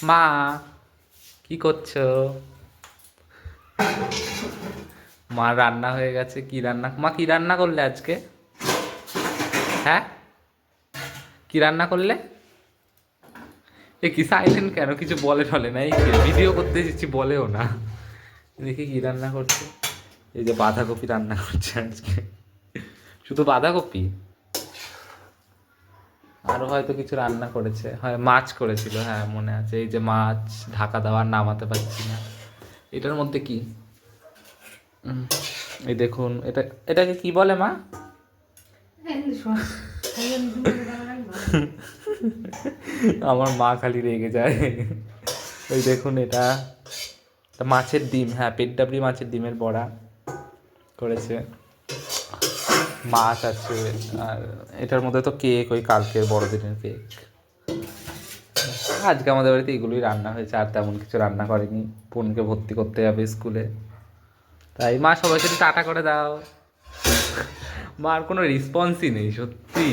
মা, কি করছো? মা রান্না হয়ে গেছে। কি রান্না, মা কি রান্না করলে আজকে? হ্যাঁ, কি রান্না করলে? এ কি সাইলেন্ট কেন? কিছু বলে টলে না? এই ভিডিও করতে এসেছি বলেও না। দেখি কি রান্না করছে। এই যে বাঁধাকপি রান্না করছে আজকে। শুধু বাঁধাকপি? আরো হয়তো কিছু রান্না করেছে, হয় মাছ করেছিল, হ্যাঁ মনে আছে। এই যে মাছ ঢাকা দেওয়ার নামাতে পারছি না। এটার মধ্যে কি? উম, এই দেখুন, এটাকে কি বলে মা? আমার মা খালি রেগে যায়। ওই দেখুন, এটা মাছের ডিম, হ্যাঁ পেট ডাবরি মাছের ডিমের বড়া করেছে। মাছ আছে। আর এটার মধ্যে তো কেক, ওই কালকের বড়দিনের কেক। আজকে আমাদের বাড়িতে এগুলোই রান্না হয়েছে, আর তেমন কিছু রান্না করেনি। বোনকে ভর্তি করতে যাবে স্কুলে, তাই। মা সবাইকে একটু টাটা করে দাও। মার কোনো রেসপন্সই নেই সত্যি।